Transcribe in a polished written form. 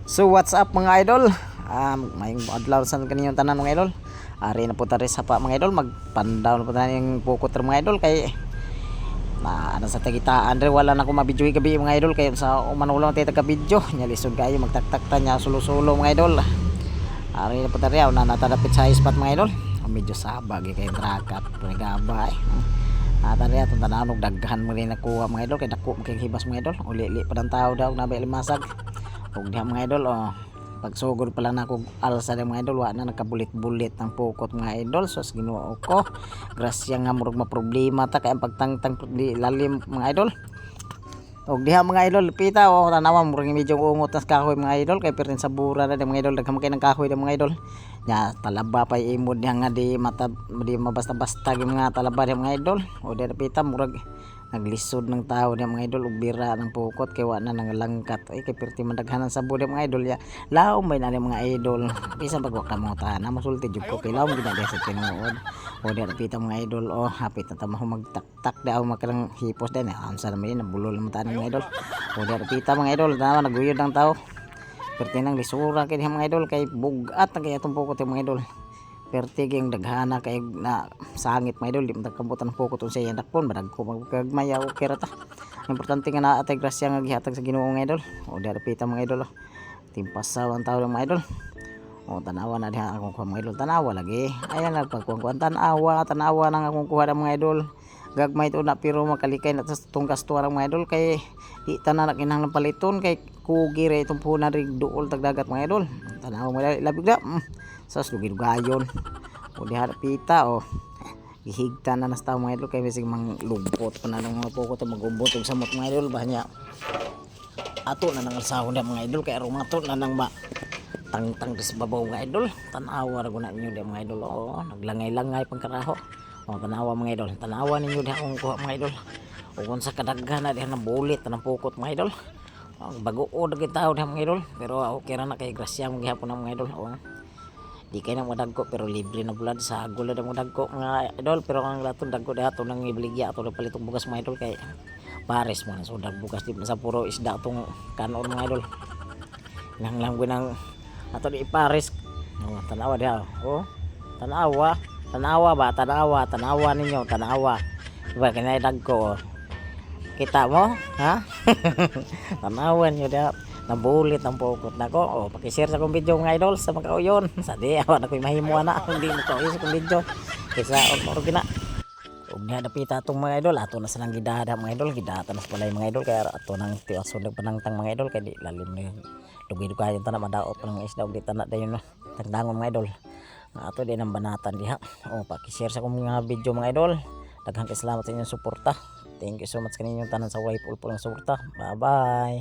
So what's up mga idol? Mayong adlaw sa kaninyong tanan mga idol. Ari na po tari sa pa mga idol, magpandaw na po tayo yung pukot mga idol kay ano sa tagitaan rin wala na ko mabidyoy gabi mga idol kay sa manulang tayo taga video nya lisod kayo magtaktak nya sulo-sulo mga idol. Ari na po tari na natadapit sa spot mga idol. Medyo sabag kay drakat pagabay. Tari atong tananog daghan mo rin nakuha mga idol kay dako makikibas mga idol. Uli-li pa ng tao daw nabay limasag. Ug diha mga idol pagsugod pala na ako alsa ng mga idol wa na nakabulit-bulit ng pukot mga idol so Ginoo ko grasya nga murag maproblema ta kay ang pagtangtang di lalim mga idol. Ug diha mga idol pita tanawa murag medyo ungot tas kahoy mga idol kay pertin sa bura na mga idol daghang kay ng kahoy mga idol nya talaba pa imod niya nga di mabasta-basta gyud mga talaba diha mga idol o diha pita murag naglisod ng tao niya mga idol ug bira ng pukot kay wa na nangalangkat ay kay perti mandaghanan sa bude mga idol ya laom may na mga idol bisan pag wa ka mo ta na mosulti jud ko kay laom gid na sa tinuod o diha pita mga idol hapit na ta magtaktak daw makarang hipos din ansa na may nabulol man ta mga idol o diha pita mga idol na naguyod ang tao perti nang lisura kay mga idol kay bugat na kay atong pukot mga idol perti gyang daghana kay na sangit mga idol di man kabutan pukot unsay yan dakpon badag ko magkagmaya o kira ta importante nga naatay grasya nga gihatag sa Ginoo mga idol o diha pita mga idol timpasaw ang tao mga idol o tanawa na diha akong kuha mga idol tanawa lagi ayan nagpagkuan tanawa nang akong kuha mga idol gagmay to na pero makalikay na sa tungkas tuwa mga idol kay di tanan kinahanglan paliton kay kugi ra itong puna rig duol tagdagat mga idol tanawa mo labig na sa lugigayon o diha pita gihigta na nas tao mga idol kay bisig manglubot pa na ng mga pukot magumbot og samot mga idol bahanya ato na nang alsahon na mga idol kay aromato na nang tangtang sa babaw mga idol tanawa ra guna ninyo mga idol naglangay-langay pagkaraho tanawa mga idol tanawa ninyo diha kung kuha mga idol ug unsa kadaghan na diha nabulit ng pukot mga idol baguod gyud tao diha mga idol pero okay ra na kay grasya mo gihapon ng mga idol di kay nang madagko pero libre na bulad sa agol na madagko mga idol pero ang laton dagko diha to nang ibaligya ato palitong bugas mga idol kay pares mo na so bugas di sa puro isda tong kanon mga idol nang lang ginang ato di pares tanawa diha tanawa ninyo tanawa diba kanay dagko kita mo ha tanawan nyo diha nabulit ang pukot nako paki-share sa akong video mga idol sa mga kauyon sa di awa na ko'y mahimuan na hindi mo kauyon sa akong video kaysa or gina ug diha dapita atong mga idol ato na sanang gidada mga idol gidata na sa balay mga idol kaya ato nang tiwason panangtang mga idol kay di lalim na lugid kayo tanan madaot pa ng isda ug di tanan dayon tagdangon mga idol ato din ang banatan diha paki-share sa akong mga video mga idol daghang salamat sa inyong suporta. Thank you so much kaninyong tanan sa way pulpul ng suporta. Bye bye.